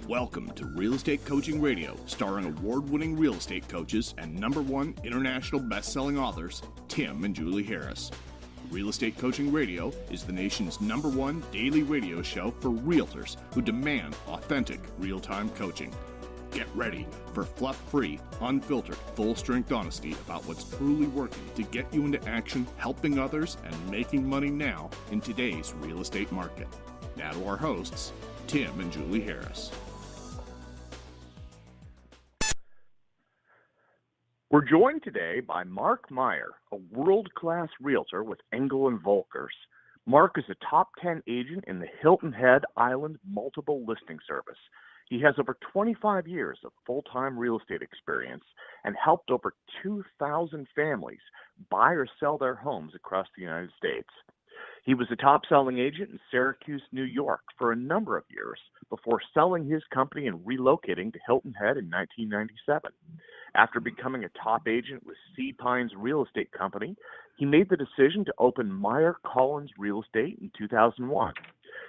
Welcome to Real Estate Coaching Radio, starring award-winning real estate coaches and #1 international best-selling authors, Tim and Julie Harris. Real Estate Coaching Radio is the nation's #1 daily radio show for realtors who demand authentic, real-time coaching. Get ready for fluff-free, unfiltered, full-strength honesty about what's truly working to get you into action, helping others, and making money now in today's real estate market. Now to our hosts, Tim and Julie Harris. We're joined today by Mark Meyer, a world-class realtor with Engel and Völkers. Mark is a top 10 agent in the Hilton Head Island multiple listing service. He has over 25 years of full-time real estate experience and helped over 2,000 families buy or sell their homes across the United States. He was a top-selling agent in Syracuse, New York for a number of years before selling his company and relocating to Hilton Head in 1997. After becoming a top agent with Sea Pines Real Estate Company, he made the decision to open Meyer Collins Real Estate in 2001.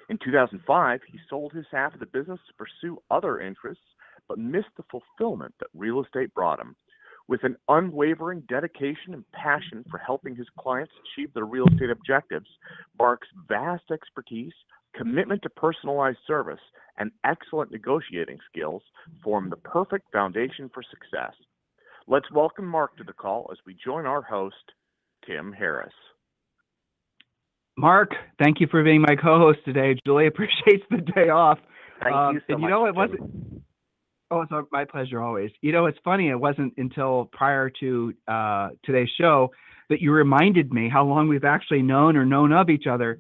In 2005, he sold his half of the business to pursue other interests, but missed the fulfillment that real estate brought him. With an unwavering dedication and passion for helping his clients achieve their real estate objectives, Mark's vast expertise, commitment to personalized service, and excellent negotiating skills form the perfect foundation for success. Let's welcome Mark to the call as we join our host, Tim Harris. Mark, thank you for being my co-host today. Julie appreciates the day off. Thank you so much. You know, it wasn't. Oh, it's my pleasure always. You know, it's funny. It wasn't until prior to today's show that you reminded me how long we've actually known of each other.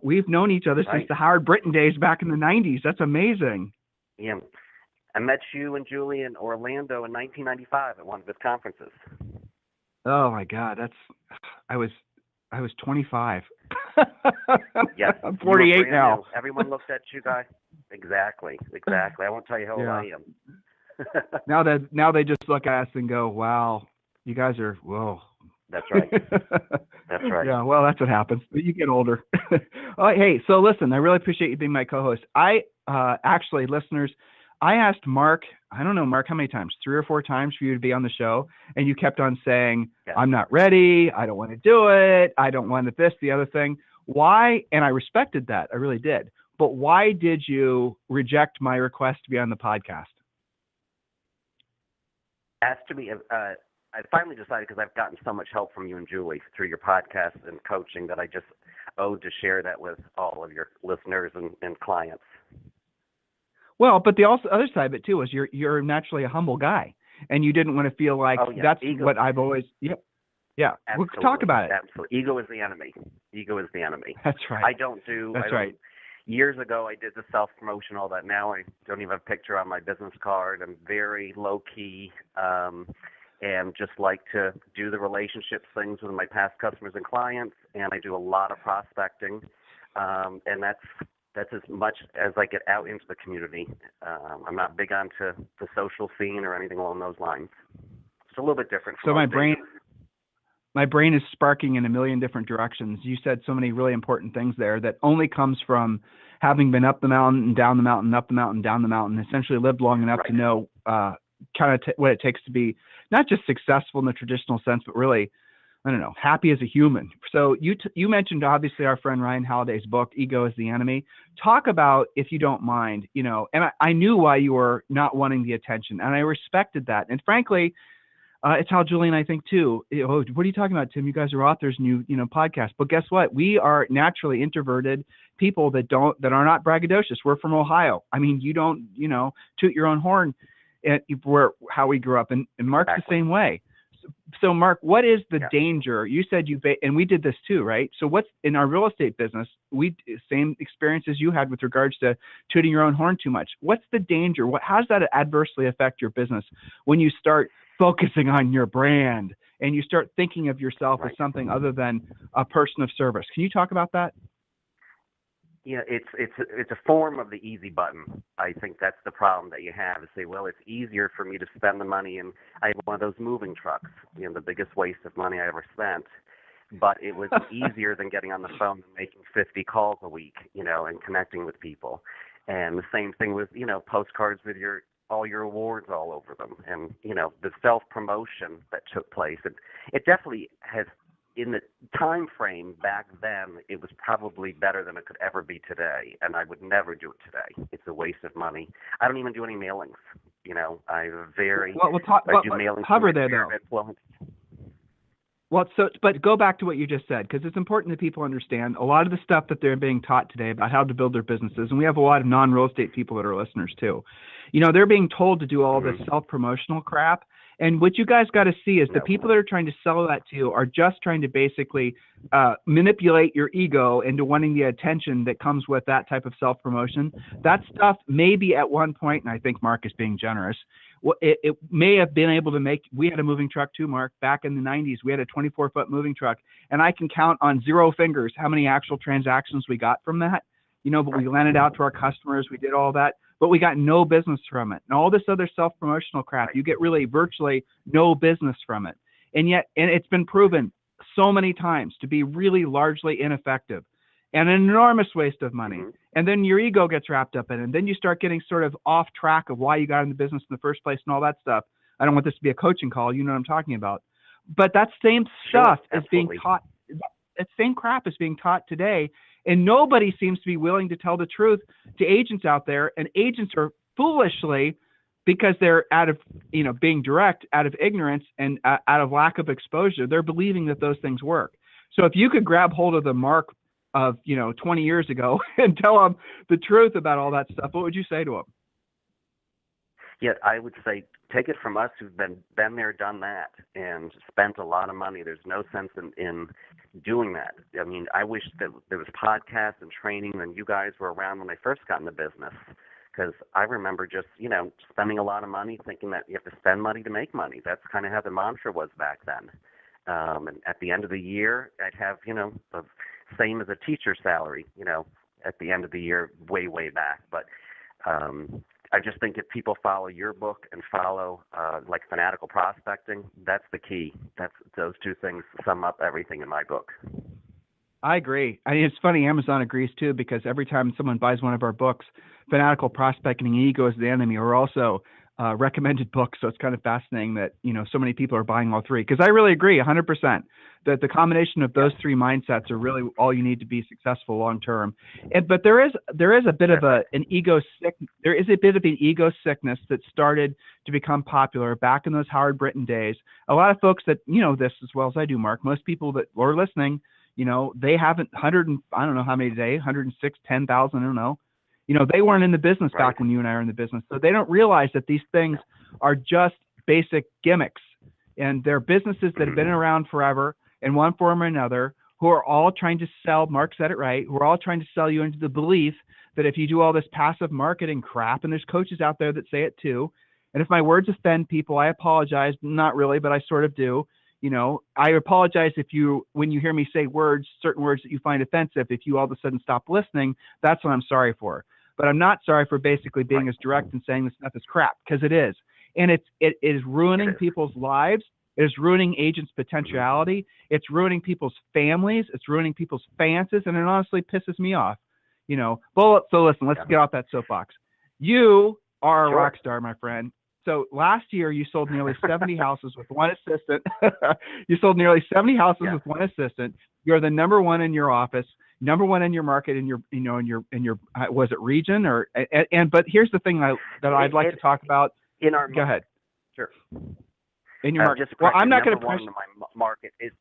We've known each other since the Howard Britton days back in the 90s. That's amazing. Yeah. I met you and Julie in Orlando in 1995 at one of his conferences. Oh my God, I was 25. Yes, I'm 48 now. New. Everyone looks at you guys. Exactly. I won't tell you how old I am. Now they just look at us and go, "Wow, you guys are whoa." That's right. That's right. Yeah, well, that's what happens. You get older. Oh, hey, so listen, I really appreciate you being my co-host. Actually, listeners, I asked Mark, I don't know, Mark, how many times? 3 or 4 times for you to be on the show. And you kept on saying, I'm not ready. I don't want to do it. I don't want this, the other thing. Why? And I respected that. I really did. But why did you reject my request to be on the podcast? As to me, I finally decided, because I've gotten so much help from you and Julie through your podcast and coaching, that I just owed to share that with all of your listeners and clients. Well, but the other side of it too is you're naturally a humble guy, and you didn't want to feel like that's ego. What I've always. Yeah. We'll talk about it. Absolutely, ego is the enemy. That's right. I don't. Years ago, I did the self-promotion, all that. Now I don't even have a picture on my business card. I'm very low-key and just like to do the relationships things with my past customers and clients, and I do a lot of prospecting, and that's as much as I get out into the community. I'm not big onto the social scene or anything along those lines. It's a little bit different. So my brain is sparking in a million different directions. You said so many really important things there that only comes from having been up the mountain and down the mountain, up the mountain, down the mountain, essentially lived long enough to know what it takes to be not just successful in the traditional sense, but really, I don't know, happy as a human. So you mentioned obviously our friend Ryan Halliday's book, Ego is the Enemy. Talk about, if you don't mind, and I knew why you were not wanting the attention, and I respected that. And frankly, it's how Julie and I think too. What are you talking about, Tim? You guys are authors and you podcasts. But guess what? We are naturally introverted people that are not braggadocious. We're from Ohio. I mean, you don't, toot your own horn. How we grew up, and Mark's the same way. So Mark, what is the danger? You said and we did this too, right? So what's in our real estate business? Same experience as you had with regards to tooting your own horn too much. What's the danger? How does that adversely affect your business when you start focusing on your brand and you start thinking of yourself as something other than a person of service? Can you talk about that? Yeah, it's a form of the easy button. I think that's the problem that you have, is say, well, it's easier for me to spend the money, and I have one of those moving trucks, the biggest waste of money I ever spent. But it was easier than getting on the phone and making 50 calls a week, and connecting with people. And the same thing with, postcards with all your awards all over them, and the self-promotion that took place. It definitely has, in the time frame back then, it was probably better than it could ever be today, and I would never do it today. It's a waste of money. I don't even do any mailings. I do mailings hover there though. Influence. Well, but go back to what you just said, because it's important that people understand a lot of the stuff that they're being taught today about how to build their businesses. And we have a lot of non-real estate people that are listeners too. They're being told to do all this self-promotional crap. And what you guys got to see is the people that are trying to sell that to you are just trying to basically manipulate your ego into wanting the attention that comes with that type of self-promotion. That stuff maybe at one point, and I think Mark is being generous, it may have been able to make, we had a moving truck too, Mark, back in the 90s. We had a 24-foot moving truck, and I can count on 0 fingers how many actual transactions we got from that. But we lent it out to our customers. We did all that, but we got no business from it. And all this other self-promotional crap, you get really virtually no business from it. And it's been proven so many times to be really largely ineffective and an enormous waste of money. And then your ego gets wrapped up in it. And then you start getting sort of off track of why you got in the business in the first place and all that stuff. I don't want this to be a coaching call. You know what I'm talking about. But that same stuff is being taught. That same crap is being taught today. And nobody seems to be willing to tell the truth to agents out there. And agents are foolishly, because they're out of, being direct, out of ignorance and out of lack of exposure, they're believing that those things work. So if you could grab hold of the Mark of 20 years ago and tell them the truth about all that stuff, what would you say to them? Yeah, I would say take it from us who've been there, done that, and spent a lot of money. There's no sense in doing that. I mean, I wish that there was podcasts and training and you guys were around when I first got in the business, because I remember just, spending a lot of money thinking that you have to spend money to make money. That's kind of how the mantra was back then. And at the end of the year, I'd have, the same as a teacher's salary, at the end of the year, way, way back. But I just think if people follow your book and follow like fanatical prospecting, that's the key. Those two things sum up everything in my book. I agree. It's funny, Amazon agrees too, because every time someone buys one of our books, Fanatical Prospecting and Ego is the Enemy are also recommended books. So it's kind of fascinating that, so many people are buying all three, because I really agree 100% that the combination of those three mindsets are really all you need to be successful long term. But there is a bit of an ego sickness that started to become popular back in those Howard Britton days. A lot of folks that this as well as I do, Mark, most people that are listening, they haven't I don't know how many today, 106, 10,000, I don't know. They weren't in the business back when you and I are in the business. So they don't realize that these things are just basic gimmicks, and they're businesses that have been around forever in one form or another, who are all trying to sell, Mark said it right, who are all trying to sell you into the belief that if you do all this passive marketing crap, and there's coaches out there that say it too, and if my words offend people, I apologize, not really, but I sort of do. I apologize when you hear me say certain words that you find offensive, if you all of a sudden stop listening, that's what I'm sorry for. But I'm not sorry for basically being as direct and saying this stuff is crap, because it is. And it is ruining people's lives. It is ruining agents' potentiality. It's ruining people's families. It's ruining people's finances. And it honestly pisses me off. But so listen, let's get off that soapbox. You are a rock star, my friend. So last year you sold nearly 70 houses with one assistant. You sold nearly 70 houses with one assistant. You're the number one in your office, number one in your market, in your was it region or but here's the thing that I'd like to talk about. In our go ahead. Sure. In your market. Well, I'm not going to push. My market is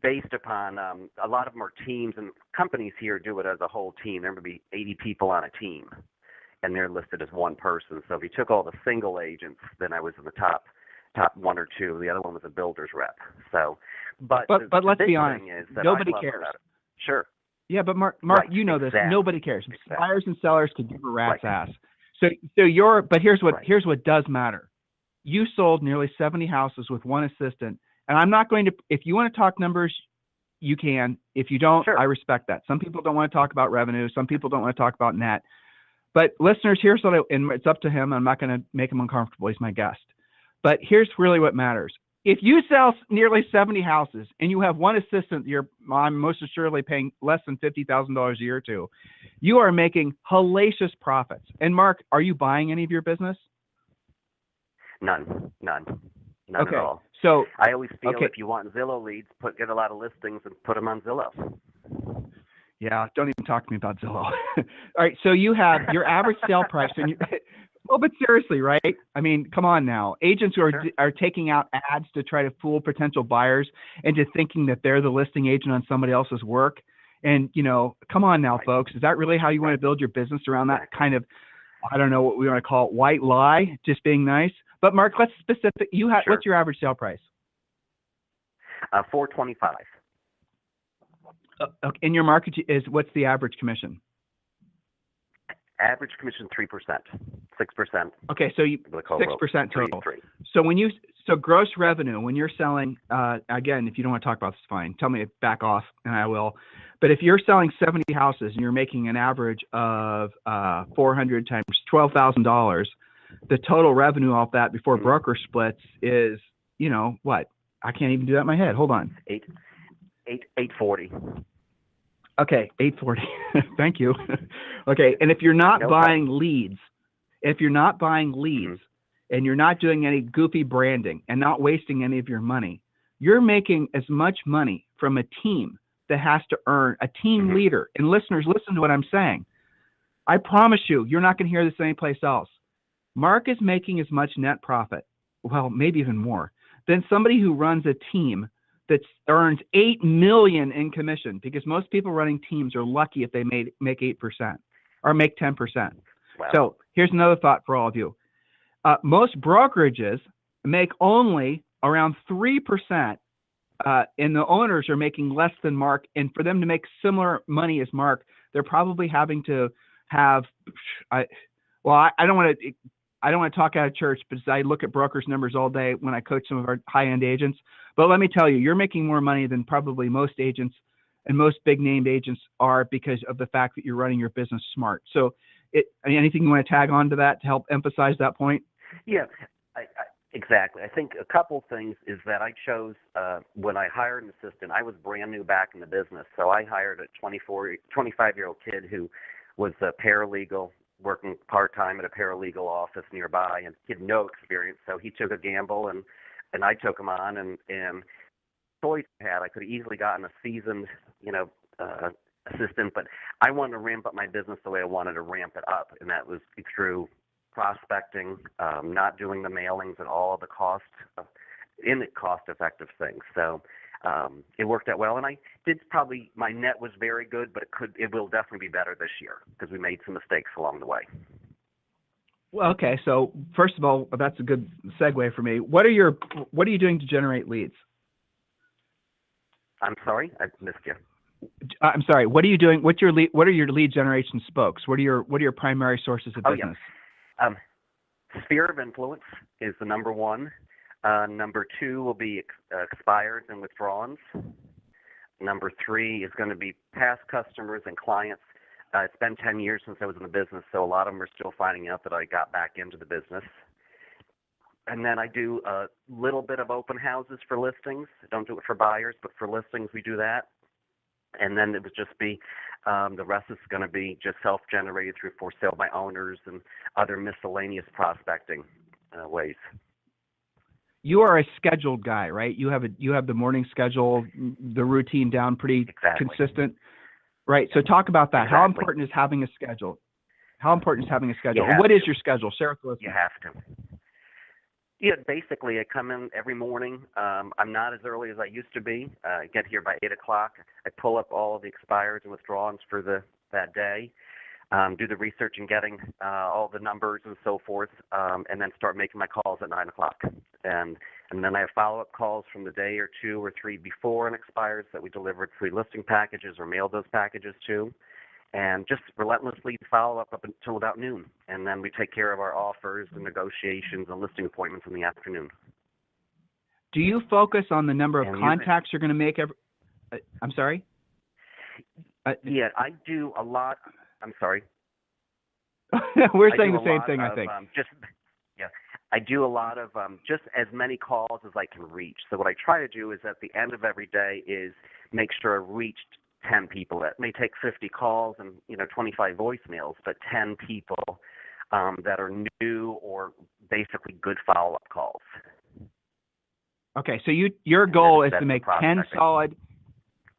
based upon a lot of them are teams, and companies here do it as a whole team. There may be 80 people on a team, and they're listed as one person. So if you took all the single agents, then I was in the top one or two. The other one was a builder's rep. So, but let's be honest, nobody cares. Sure. Yeah, but Mark, right. You know this. Exactly. Nobody cares. Exactly. Buyers and sellers could give a rat's right. ass. So but here's what does matter. You sold nearly 70 houses with one assistant, and I'm not going to. If you want to talk numbers, you can. If you don't, sure. I respect that. Some people don't want to talk about revenue. Some people don't want to talk about net. But listeners, here's what and it's up to him. I'm not going to make him uncomfortable. He's my guest. But here's really what matters. if you sell nearly 70 houses and you have one assistant I'm most assuredly paying less than $50,000 a year to, you are making hellacious profits. And Mark, are you buying any of your business? None Okay. at all. So I always feel okay. if you want Zillow leads, get a lot of listings and put them on Zillow. Yeah, don't even talk to me about Zillow. All right, so you have your average sale price, and well, but seriously, right? I mean, come on now. Agents who are taking out ads to try to fool potential buyers into thinking that they're the listing agent on somebody else's work. And, come on now, folks. Is that really how you want to build your business, around that kind of, I don't know what we want to call it, white lie, just being nice? But Mark, let's specific. What's your average sale price? $425. Okay. In your market, what's the average commission? Average commission 3%, 6%. Okay, so 6% total. 3. So gross revenue when you're selling, again, if you don't want to talk about this, fine. Tell me to back off, and I will. But if you're selling 70 houses and you're making an average of 400 times $12,000, the total revenue off that before broker splits is, what? I can't even do that in my head. Hold on. 840. Okay, 840. Thank you. Okay, and if you're not buying leads, and you're not doing any goofy branding and not wasting any of your money, you're making as much money from a team that has to earn a team leader. And listeners, listen to what I'm saying. I promise you're not going to hear this anyplace else. Mark is making as much net profit, well, maybe even more, than somebody who runs a team that earns $8 million in commission, because most people running teams are lucky if they make 8% or make 10%. Wow. So here's another thought for all of you. Most brokerages make only around 3%, and the owners are making less than Mark. And for them to make similar money as Mark, they're probably having to have, I don't want to talk out of church, because I look at brokers' numbers all day when I coach some of our high-end agents. But let me tell you, you're making more money than probably most agents and most big-named agents are, because of the fact that you're running your business smart. So anything you want to tag on to that to help emphasize that point? Yeah, exactly. I think a couple things is that I chose, when I hired an assistant, I was brand new back in the business. So I hired a 25-year-old kid who was a paralegal, working part-time at a paralegal office nearby, and he had no experience. So he took a gamble, and I took him on, and choice I had. I could have easily gotten a seasoned, assistant, but I wanted to ramp up my business the way I wanted to ramp it up, and that was through prospecting, not doing the mailings and all the cost-effective things. So it worked out well, and I did my net was very good, but it will definitely be better this year because we made some mistakes along the way. Well, okay. So first of all, that's a good segue for me. What are you doing to generate leads? I'm sorry, I missed you. I'm sorry. What are you doing? What are your lead generation spokes? What are your primary sources of business? Yeah. Sphere of influence is the number one. Number 2 will be expires and withdrawals. Number 3 is going to be past customers and clients. It's been 10 years since I was in the business, so a lot of them are still finding out that I got back into the business. And then I do a little bit of open houses for listings. I don't do it for buyers, but for listings we do that. And then it would just be, the rest is going to be just self-generated through for sale by owners and other miscellaneous prospecting ways. You are a scheduled guy, right? You have the morning schedule, the routine down pretty consistent, right? So talk about that. Exactly. How important is having a schedule? What is your schedule? Share with us. You have to. Yeah, basically, I come in every morning. I'm not as early as I used to be. I get here by 8 o'clock. I pull up all of the expires and withdrawals for that day, do the research and getting all the numbers and so forth, and then start making my calls at 9 o'clock. And then I have follow-up calls from the day or 2 or 3 before it expires that we delivered free listing packages or mailed those packages to. And just relentlessly follow up until about noon. And then we take care of our offers and negotiations and listing appointments in the afternoon. Do you focus on the number of contacts you're going to make I'm sorry? Yeah, I do a lot. I'm sorry. We're saying the same thing, I think. I do a lot of just as many calls as I can reach. So what I try to do is at the end of every day is make sure I reached 10 people. It may take 50 calls and 25 voicemails, but 10 people that are new or basically good follow-up calls. Okay, so your goal is That's to make the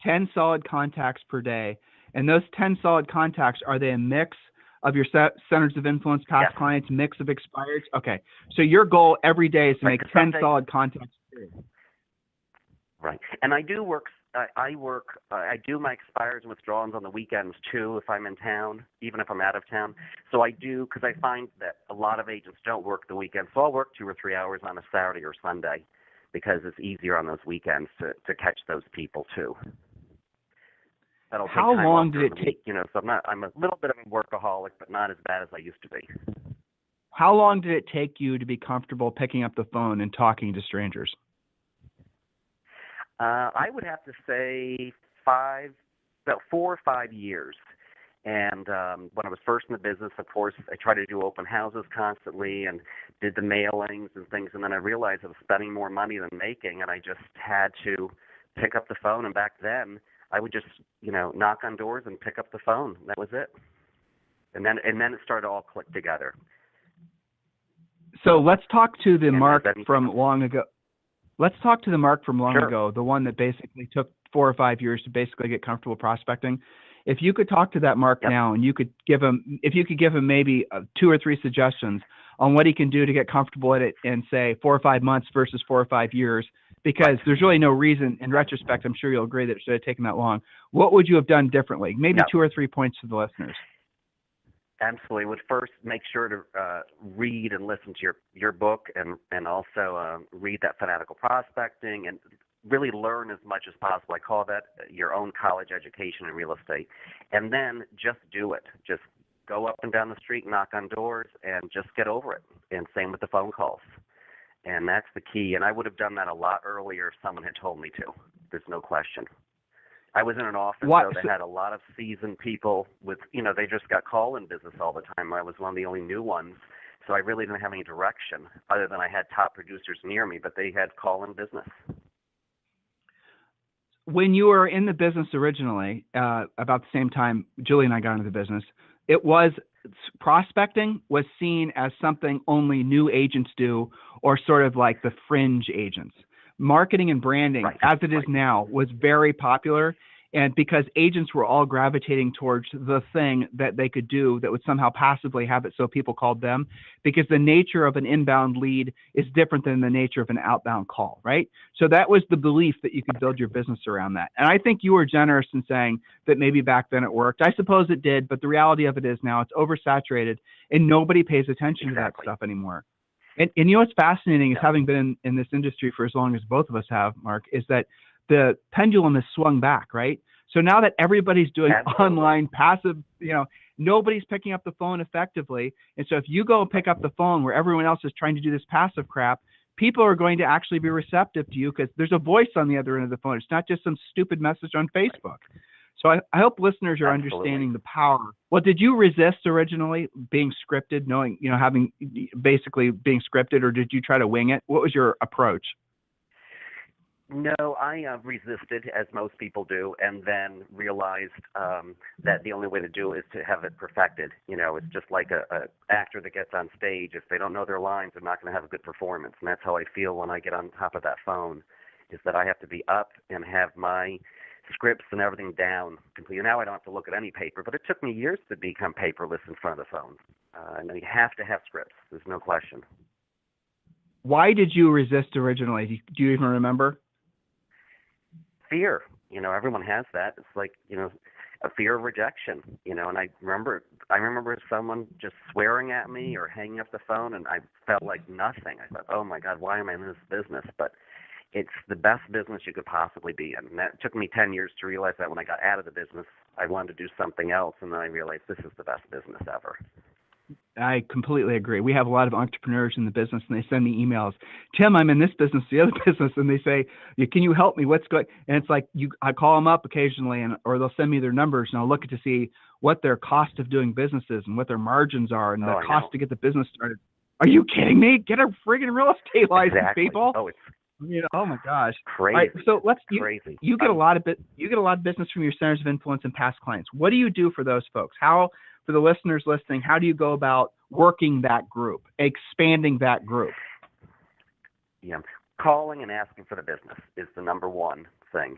10 solid contacts per day, and those 10 solid contacts, are they a mix of your centers of influence, past Yes. clients, mix of expireds? Okay, so your goal every day is to Right, make 'cause 10 solid contacts per day. Right, and I do work. I do my expires and withdrawals on the weekends too if I'm in town, even if I'm out of town. So I do, because I find that a lot of agents don't work the weekends. So I'll work 2 or 3 hours on a Saturday or Sunday because it's easier on those weekends to catch those people too. That'll take How time long off did during it the take? week, so I'm a little bit of a workaholic, but not as bad as I used to be. How long did it take you to be comfortable picking up the phone and talking to strangers? I would have to say about 4 or 5 years. And when I was first in the business, of course, I tried to do open houses constantly and did the mailings and things. And then I realized I was spending more money than making, and I just had to pick up the phone. And back then, I would just, knock on doors and pick up the phone. That was it. And then it started to all click together. So let's talk to the Mark anything from long ago. Let's talk to the Mark from long Sure. ago, the one that basically took 4 or 5 years to basically get comfortable prospecting. If you could talk to that Mark Yep. now, and if you could give him maybe 2 or 3 suggestions on what he can do to get comfortable at it in, say, 4 or 5 months versus 4 or 5 years, because there's really no reason, in retrospect, I'm sure you'll agree that it should have taken that long. What would you have done differently? Maybe Yep. 2 or 3 points to the listeners. Absolutely. Would first make sure to read and listen to your book and also read that Fanatical Prospecting and really learn as much as possible. I call that your own college education in real estate. And then just do it. Just go up and down the street, knock on doors, and just get over it. And same with the phone calls. And that's the key. And I would have done that a lot earlier if someone had told me to. There's no question. I was in an office that had a lot of seasoned people with, they just got call-in business all the time. I was one of the only new ones. So I really didn't have any direction other than I had top producers near me, but they had call-in business. When you were in the business originally, about the same time Julie and I got into the business, prospecting was seen as something only new agents do, or sort of like the fringe agents. Marketing and branding, as it is now, was very popular, and because agents were all gravitating towards the thing that they could do that would somehow passively have it so people called them, because the nature of an inbound lead is different than the nature of an outbound call, right? So that was the belief that you could build your business around that. And I think you were generous in saying that maybe back then it worked. I suppose it did, but the reality of it is now it's oversaturated and nobody pays attention to that stuff anymore. And what's fascinating is, having been in this industry for as long as both of us have, Mark, is that the pendulum has swung back, right? So now that everybody's doing online passive, nobody's picking up the phone effectively. And so if you go and pick up the phone where everyone else is trying to do this passive crap, people are going to actually be receptive to you because there's a voice on the other end of the phone. It's not just some stupid message on Facebook. So I hope listeners are understanding the power. Well, did you resist originally being scripted, knowing, having basically being scripted, or did you try to wing it? What was your approach? No, I resisted, as most people do, and then realized that the only way to do it is to have it perfected. It's just like a actor that gets on stage. If they don't know their lines, they're not going to have a good performance. And that's how I feel when I get on top of that phone, is that I have to be up and have my scripts and everything down completely. Now I don't have to look at any paper, but it took me years to become paperless in front of the phone. And you have to have scripts. There's no question. Why did you resist originally? Do you even remember? Fear. Everyone has that. It's like, a fear of rejection, and I remember someone just swearing at me or hanging up the phone, and I felt like nothing. I thought, oh my God, why am I in this business? But it's the best business you could possibly be in. And that took me 10 years to realize that. When I got out of the business, I wanted to do something else, and then I realized this is the best business ever. I completely agree. We have a lot of entrepreneurs in the business, and they send me emails. Tim, I'm in this business, the other business, and they say, "Can you help me? What's going?" And it's like I call them up occasionally, or they'll send me their numbers, and I'll look to see what their cost of doing business is and what their margins are, and the cost to get the business started. Are you kidding me? Get a friggin' real estate license, Exactly. people. Oh, it's Oh my gosh. crazy. All right, so Crazy. you get a lot of business from your centers of influence and past clients. What do you do for those folks? How, for the listeners listening, how do you go about working that group, expanding that group? Yeah. Calling and asking for the business is the number one thing.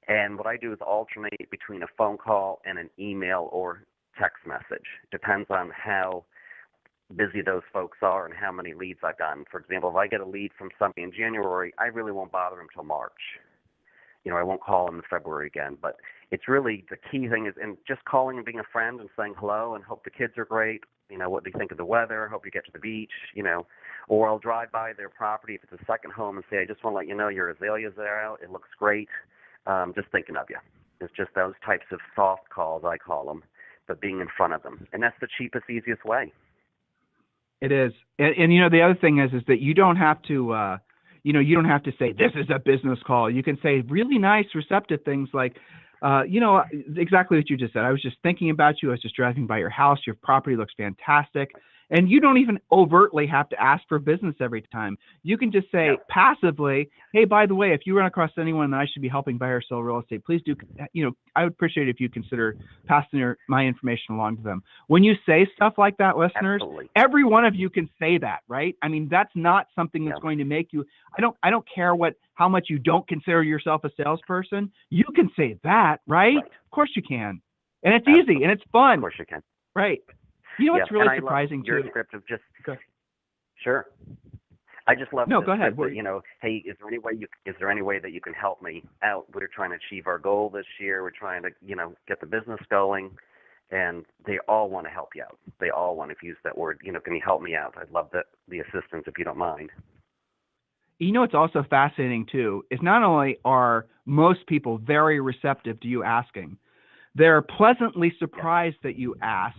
And what I do is alternate between a phone call and an email or text message. Depends on how busy those folks are and how many leads I've gotten. For example, if I get a lead from somebody in January, I really won't bother them until March. I won't call them in February again. But it's really the key thing is in just calling and being a friend and saying hello and hope the kids are great. What do you think of the weather? Hope you get to the beach, Or I'll drive by their property if it's a second home and say, I just want to let you know your azaleas are out. It looks great. Just thinking of you. It's just those types of soft calls, I call them, but being in front of them. And that's the cheapest, easiest way. It is. And the other thing is that you don't have to, you don't have to say, this is a business call. You can say really nice, receptive things like, exactly what you just said. I was just thinking about you. I was just driving by your house. Your property looks fantastic. And you don't even overtly have to ask for business every time. You can just say passively, hey, by the way, if you run across anyone that I should be helping buy or sell real estate, please do, I would appreciate it if you consider passing my information along to them. When you say stuff like that, listeners, Absolutely. every one of you can say that, right? I mean, that's not something that's going to make you, I don't care how much you don't consider yourself a salesperson. You can say that, right? Of course you can. And it's easy and it's fun. Of course you can. Right. You know what's really and surprising your too? script of just sure. I just love go ahead. That, hey, is there any way that you can help me out? We're trying to achieve our goal this year. We're trying to get the business going, and they all want to help you out. They all want to use that word. Can you help me out? I'd love the assistance if you don't mind. What's also fascinating too is not only are most people very receptive to you asking, they're pleasantly surprised that you asked.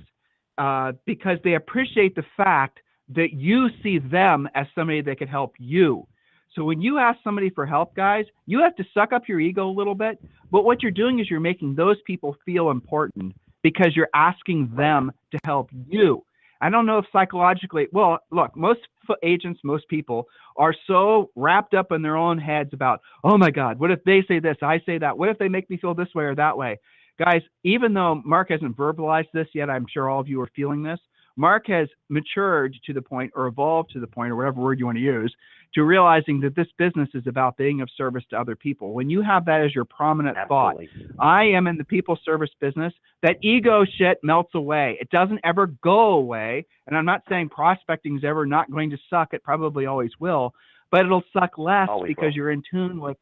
Because they appreciate the fact that you see them as somebody that can help you. So when you ask somebody for help, guys, you have to suck up your ego a little bit. But what you're doing is you're making those people feel important because you're asking them to help you. I don't know if psychologically, well, look, most agents, most people are so wrapped up in their own heads about, oh my God, what if they say this, I say that? What if they make me feel this way or that way? Guys, even though Mark hasn't verbalized this yet, I'm sure all of you are feeling this. Mark has matured to the point or evolved to the point or whatever word you want to use to realizing that this business is about being of service to other people. When you have that as your prominent Absolutely. thought, I am in the people service business, that ego shit melts away. It doesn't ever go away. And I'm not saying prospecting is ever not going to suck. It probably always will, but it'll suck less because you're in tune with.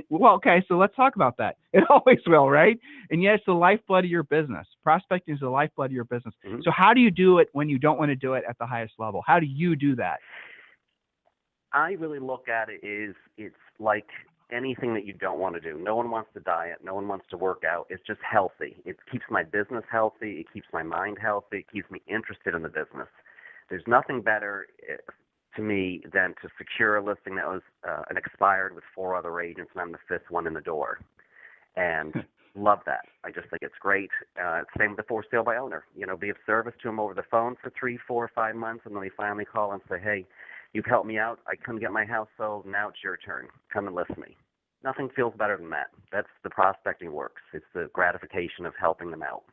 Well, okay, so let's talk about that. It always will, right? And yet it's the lifeblood of your business. Prospecting is the lifeblood of your business. Mm-hmm. So how do you do it when you don't want to do it at the highest level? How do you do that? I really look at it is it's like anything that you don't want to do. No one wants to diet. No one wants to work out. It's just healthy. It keeps my business healthy. It keeps my mind healthy. It keeps me interested in the business. There's nothing better to me than to secure a listing that was an expired with 4 other agents, and I'm the 5th one in the door. And love that. I just think it's great. Same with the for sale by owner. Be of service to them over the phone for 3, 4, 5 months, and then they finally call and say, hey, you've helped me out. I couldn't get my house sold. Now it's your turn. Come and list me. Nothing feels better than that. That's the prospecting works. It's the gratification of helping them out.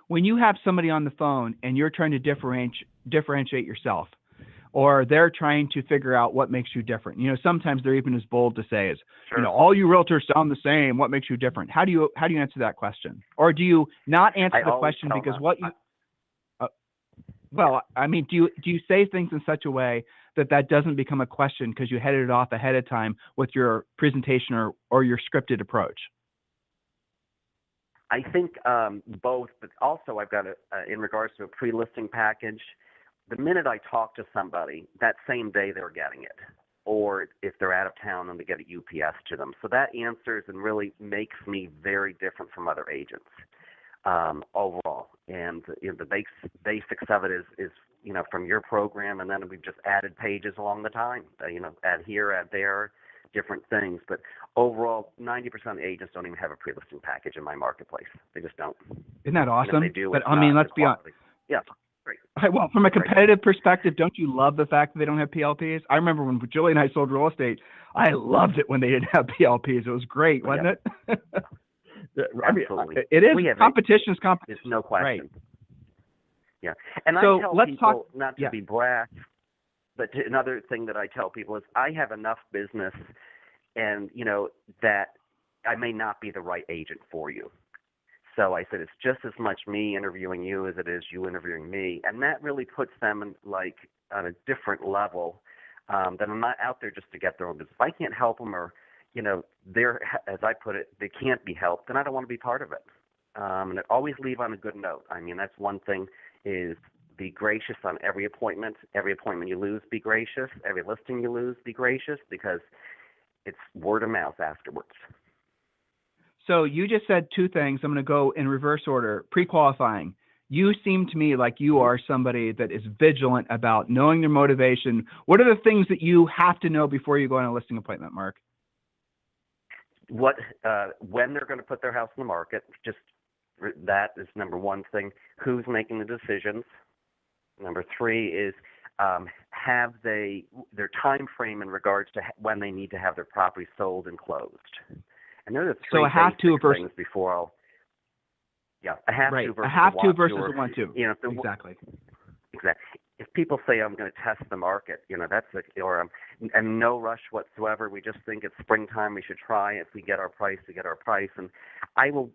When you have somebody on the phone and you're trying to differentiate yourself, or they're trying to figure out what makes you different. Sometimes they're even as bold to say as, all you realtors sound the same. What makes you different? How do you answer that question? Or do you not answer the question because what you, do you say things in such a way that doesn't become a question because you headed it off ahead of time with your presentation or your scripted approach? I think both, but also I've got in regards to a pre-listing package, the minute I talk to somebody, that same day they're getting it. Or if they're out of town, then they get a UPS to them. So that answers and really makes me very different from other agents overall. And the basics of it is from your program, and then we've just added pages along the time. Add here, add there, different things. But overall, 90% of agents don't even have a pre-listing package in my marketplace. They just don't. Isn't that awesome? They do. But let's be honest. Yeah. Great. Well, from a competitive perspective, don't you love the fact that they don't have PLPs? I remember when Julie and I sold real estate, I loved it when they didn't have PLPs. It was great, wasn't it? Absolutely. It is. Competition is competition. There's no question. Right. Yeah. And so I tell let's people, talk, not to be brash, but another thing that I tell people is I have enough business and, that I may not be the right agent for you. So I said, it's just as much me interviewing you as it is you interviewing me. And that really puts them in, on a different level, that I'm not out there just to get their own business. If I can't help them or, they're, as I put it, they can't be helped, then I don't want to be part of it. And always leave on a good note. I mean, that's one thing is be gracious on every appointment. Every appointment you lose, be gracious. Every listing you lose, be gracious, because it's word of mouth afterwards. So you just said two things. I'm going to go in reverse order. Pre-qualifying. You seem to me like you are somebody that is vigilant about knowing their motivation. What are the things that you have to know before you go on a listing appointment, Mark? When they're going to put their house in the market, just that is number one thing. Who's making the decisions? Number three is have their time frame in regards to when they need to have their property sold and closed. And those are the three things before I'll. Yeah, a have to versus a have to versus a want to. Exactly. If people say I'm going to test the market, that's and no rush whatsoever. We just think it's springtime. We should try. If we get our price, we get our price. And I will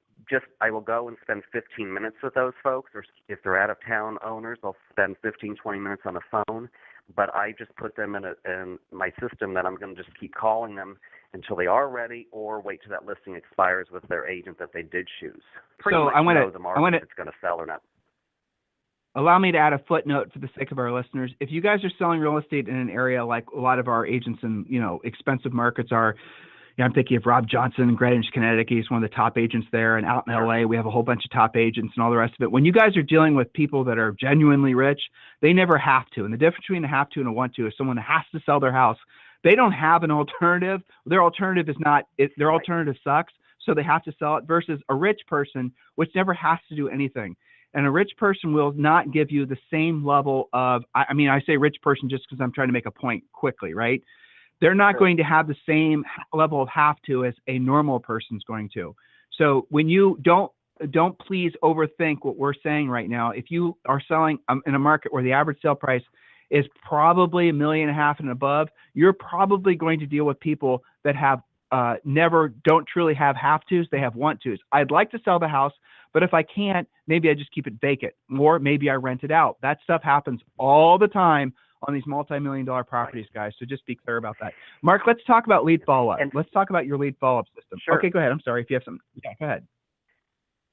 go and spend 15 minutes with those folks, or if they're out of town owners, I'll spend 15, 20 minutes on the phone. But I just put them in my system that I'm going to just keep calling them until they are ready, or wait till that listing expires with their agent that they did choose. Pretty much know the market if it's going to sell or not. Allow me to add a footnote for the sake of our listeners. If you guys are selling real estate in an area like a lot of our agents in, expensive markets are, I'm thinking of Rob Johnson in Greenwich, Connecticut. He's one of the top agents there. And out in LA, we have a whole bunch of top agents and all the rest of it. When you guys are dealing with people that are genuinely rich, they never have to. And the difference between a have to and a want to is someone that has to sell their house. They don't have an alternative. Their alternative is not, their alternative sucks. So they have to sell it, versus a rich person, which never has to do anything. And a rich person will not give you the same level of, I say rich person just because I'm trying to make a point quickly, right? They're not going to have the same level of have to as a normal person's going to. So when you don't please overthink what we're saying right now. If you are selling in a market where the average sale price is probably $1.5 million and above, you're probably going to deal with people that have don't truly have have tos, they have want tos. I'd like to sell the house, but if I can't, maybe I just keep it vacant, or maybe I rent it out. That stuff happens all the time on these multi-million-dollar properties, guys. So just be clear about that. Mark, let's talk about lead follow-up. Let's talk about your lead follow-up system. Sure. Okay, go ahead. I'm sorry if you have some. Yeah, go ahead.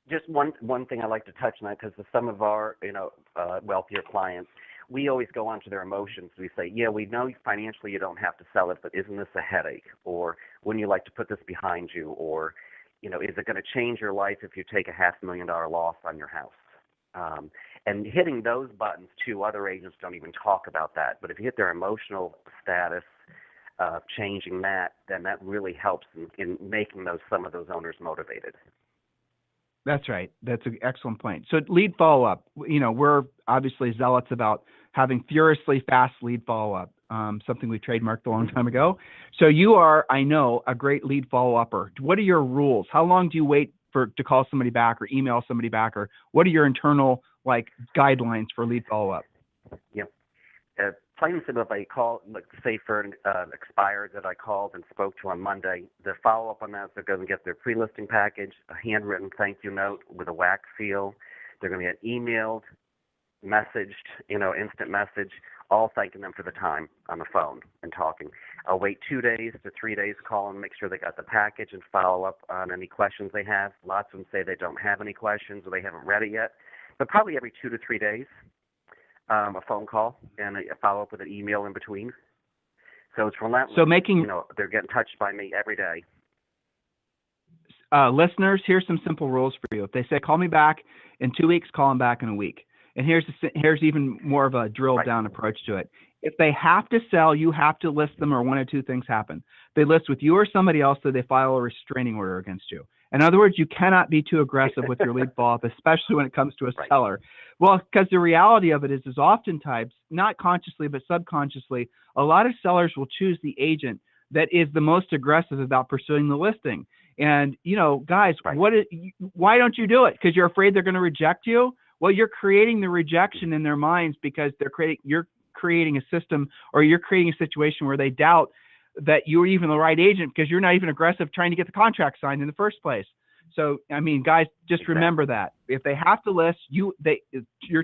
Just one thing I'd like to touch on, because some of our wealthier clients, we always go on to their emotions. We say, yeah, we know financially you don't have to sell it, but isn't this a headache? Or wouldn't you like to put this behind you? Or, is it going to change your life if you take a $500,000 loss on your house? And hitting those buttons too, other agents don't even talk about that. But if you hit their emotional status, changing that, then that really helps in making some of those owners motivated. That's right. That's an excellent point. So lead follow-up, we're obviously zealots about having furiously fast lead follow-up, something we trademarked a long time ago. So you are, I know, a great lead follow-upper. What are your rules? How long do you wait to call somebody back or email somebody back? Or what are your internal guidelines for lead follow-up? Yep. Plain and simple, if I call, say for an expired that I called and spoke to on Monday, the follow-up on that is they're going to get their pre-listing package, a handwritten thank you note with a wax seal. They're going to get emailed, messaged, instant message, all thanking them for the time on the phone and talking. I'll wait 2 days to 3 days, call and make sure they got the package and follow up on any questions they have. Lots of them say they don't have any questions or they haven't read it yet. But probably every 2 to 3 days, a phone call and a follow-up with an email in between. So it's relentless. So they're getting touched by me every day. Listeners, here's some simple rules for you. If they say, call me back in 2 weeks, call them back in a week. And here's even more of a drilled down approach to it. If they have to sell, you have to list them, or one of two things happen. They list with you or somebody else, so they file a restraining order against you. In other words, you cannot be too aggressive with your lead follow-up, especially when it comes to a Right. seller. Well, because the reality of it is oftentimes, not consciously, but subconsciously, a lot of sellers will choose the agent that is the most aggressive about pursuing the listing. And, guys, Right. why don't you do it? Because you're afraid they're going to reject you? Well, you're creating the rejection in their minds because you're creating a system, or you're creating a situation where they doubt that you're even the right agent because you're not even aggressive trying to get the contract signed in the first place. So, I mean, guys, just remember that if they have to list, your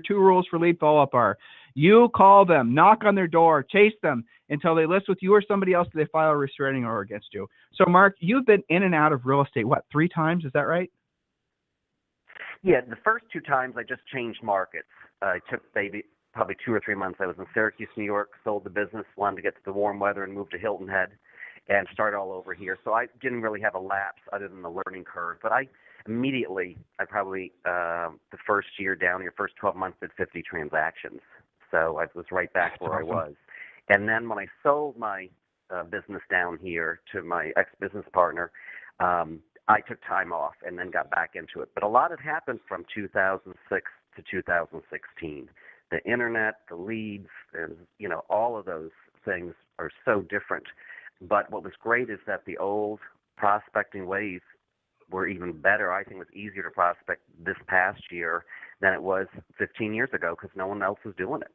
2 rules for lead follow-up are: you call them, knock on their door, chase them until they list with you or somebody else, till they file a restraining order against you. So, Mark, you've been in and out of real estate, 3 times? Is that right? Yeah, the first 2 times I just changed markets. I took probably 2 or 3 months. I was in Syracuse, New York, sold the business, wanted to get to the warm weather and moved to Hilton Head and start all over here. So I didn't really have a lapse other than the learning curve. But I probably the first year down here, first 12 months, did 50 transactions. So I was right back where awesome. I was. And then when I sold my business down here to my ex-business partner, I took time off and then got back into it. But a lot had happened from 2006 to 2016. The internet, the leads, and all of those things are so different. But what was great is that the old prospecting ways were even better. I think it was easier to prospect this past year than it was 15 years ago because no one else was doing it.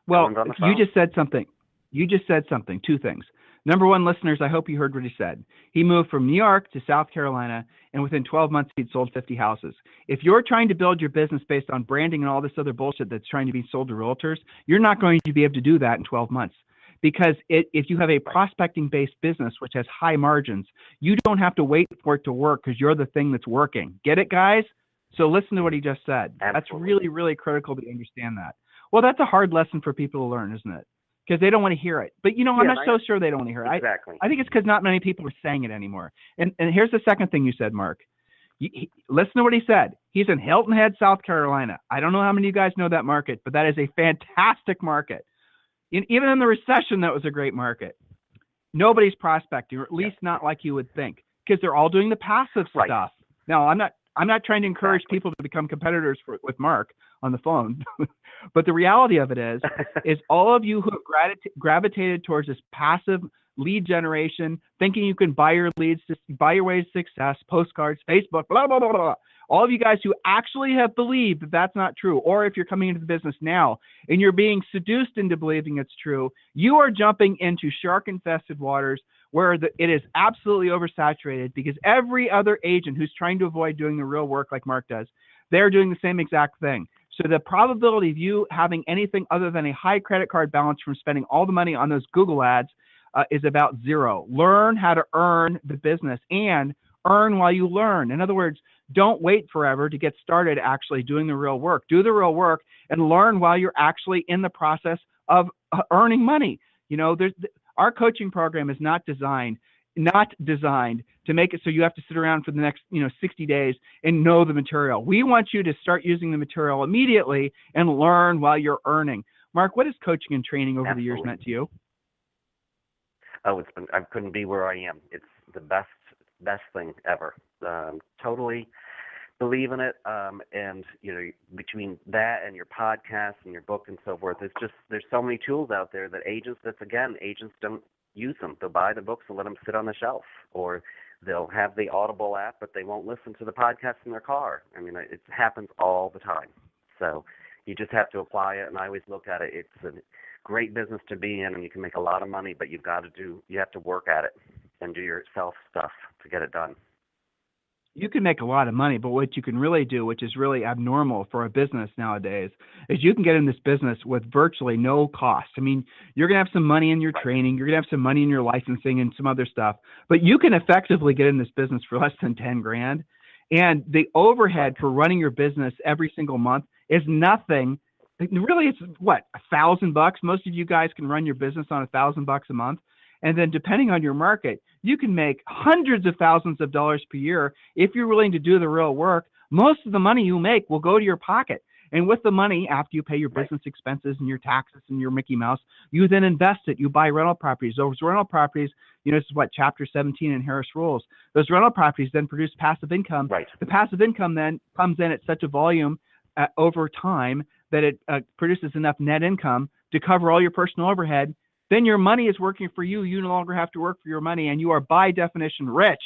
Well, you just said something. 2 things. Number one, listeners, I hope you heard what he said. He moved from New York to South Carolina, and within 12 months, he'd sold 50 houses. If you're trying to build your business based on branding and all this other bullshit that's trying to be sold to realtors, you're not going to be able to do that in 12 months. Because if you have a prospecting-based business, which has high margins, you don't have to wait for it to work because you're the thing that's working. Get it, guys? So listen to what he just said. Absolutely. That's really, really critical to understand that. Well, that's a hard lesson for people to learn, isn't it? Because they don't want to hear it. But, I'm not so sure they don't want to hear it. Exactly. I think it's because not many people are saying it anymore. And here's the second thing you said, Mark. Listen to what he said. He's in Hilton Head, South Carolina. I don't know how many of you guys know that market, but that is a fantastic market. Even in the recession, that was a great market. Nobody's prospecting, or at least not like you would think, because they're all doing the passive stuff. Now, I'm not trying to encourage people to become competitors with Mark on the phone, but the reality of it is all of you who have gravitated towards this passive lead generation, thinking you can buy your leads, buy your way to success, postcards, Facebook, blah, blah, blah, blah. All of you guys who actually have believed that that's not true, or if you're coming into the business now and you're being seduced into believing it's true, you are jumping into shark-infested waters where it is absolutely oversaturated, because every other agent who's trying to avoid doing the real work like Mark does, they're doing the same exact thing. So the probability of you having anything other than a high credit card balance from spending all the money on those Google ads is about 0. Learn how to earn the business and earn while you learn. In other words, don't wait forever to get started actually doing the real work. Do the real work and learn while you're actually in the process of earning money. Our coaching program is not designed to make it so you have to sit around for the next 60 days and know the material. We want you to start using the material immediately and learn while you're earning. Mark, what has coaching and training over the years meant to you? Oh, I couldn't be where I am. It's the best thing ever. Totally believe in it. And between that and your podcast and your book and so forth, there's so many tools out there that agents don't use them. They'll buy the books and let them sit on the shelf, or they'll have the Audible app, but they won't listen to the podcast in their car. I mean, it happens all the time. So you just have to apply it. And I always look at it. It's a great business to be in, and you can make a lot of money, but you have to work at it and do your self stuff to get it done. You can make a lot of money, but what you can really do, which is really abnormal for a business nowadays, is you can get in this business with virtually no cost. I mean, you're going to have some money in your training, you're going to have some money in your licensing and some other stuff, but you can effectively get in this business for less than 10 grand. And the overhead for running your business every single month is nothing. Really, it's what, $1,000? Most of you guys can run your business on $1,000 a month. And then depending on your market, you can make hundreds of thousands of dollars per year if you're willing to do the real work. Most of the money you make will go to your pocket. And with the money, after you pay your business expenses and your taxes and your Mickey Mouse, you then invest it. You buy rental properties. Those rental properties, this is what Chapter 17 in Harris Rules. Those rental properties then produce passive income. Right. The passive income then comes in at such a volume over time that it produces enough net income to cover all your personal overhead. Then your money is working for you. You no longer have to work for your money, and you are by definition rich.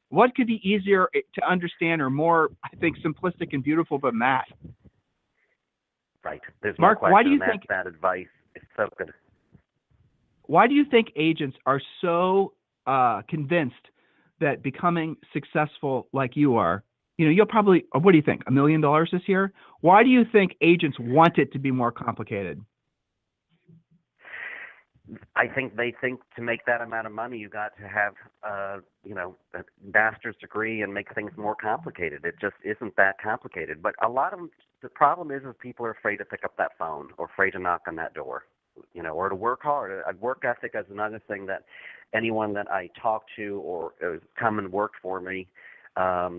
What could be easier to understand or more, I think, simplistic and beautiful than that? Right. There's Mark, no question why do you think that advice is so good? Why do you think agents are so convinced that becoming successful like you are, you'll probably, what do you think, $1 million this year? Why do you think agents want it to be more complicated? I think they think to make that amount of money, you got to have, a master's degree and make things more complicated. It just isn't that complicated. But a lot of them, the problem is people are afraid to pick up that phone or afraid to knock on that door, or to work hard. Work ethic is another thing that anyone that I talk to or come and work for me, I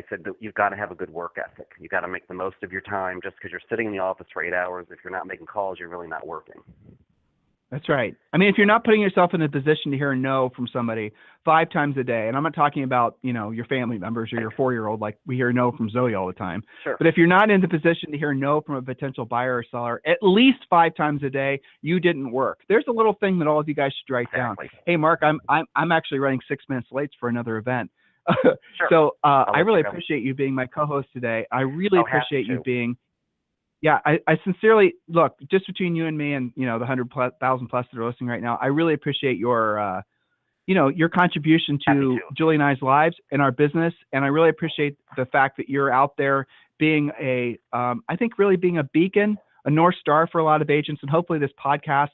said that you've got to have a good work ethic. You've got to make the most of your time. Just because you're sitting in the office for 8 hours, if you're not making calls, you're really not working. That's right. I mean, if you're not putting yourself in a position to hear a no from somebody 5 times a day, and I'm not talking about, your family members or your 4-year-old, like we hear no from Zoe all the time. Sure. But if you're not in the position to hear no from a potential buyer or seller at least 5 times a day, you didn't work. There's a little thing that all of you guys should write down. Hey, Mark, I'm actually running 6 minutes late for another event. Sure. So I really appreciate you being my co-host today. I really appreciate you being. Yeah, I sincerely, look, just between you and me and, the 100,000 plus that are listening right now, I really appreciate your, your contribution to Julie and I's lives and our business. And I really appreciate the fact that you're out there being I think really being a beacon, a North Star for a lot of agents. And hopefully this podcast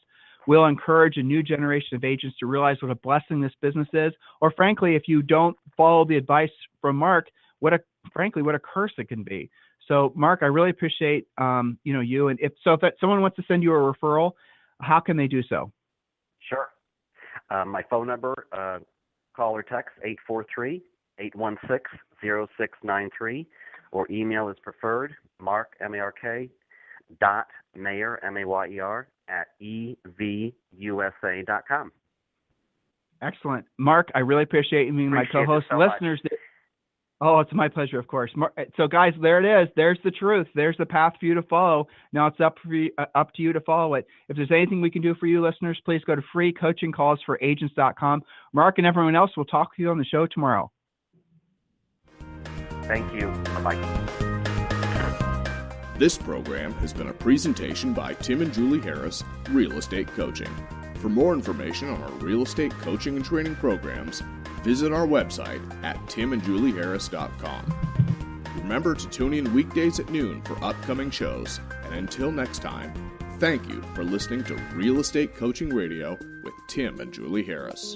will encourage a new generation of agents to realize what a blessing this business is. Or frankly, if you don't follow the advice from Mark, what a curse it can be. So, Mark, I really appreciate, you. And if someone wants to send you a referral, how can they do so? Sure. My phone number, call or text 843-816-0693, or email is preferred, Mark, M-A-R-K, .mayer, M-A-Y-E-R, @evusa.com. Excellent. Mark, I really appreciate you being my co-host. Listeners, oh, it's my pleasure, of course. So, guys, there it is. There's the truth. There's the path for you to follow. Now it's up to you to follow it. If there's anything we can do for you, listeners, please go to freecoachingcallsforagents.com. Mark and everyone else, we'll talk to you on the show tomorrow. Thank you. Bye-bye. This program has been a presentation by Tim and Julie Harris, Real Estate Coaching. For more information on our real estate coaching and training programs, visit our website at timandjulieharris.com. Remember to tune in weekdays at noon for upcoming shows. And until next time, thank you for listening to Real Estate Coaching Radio with Tim and Julie Harris.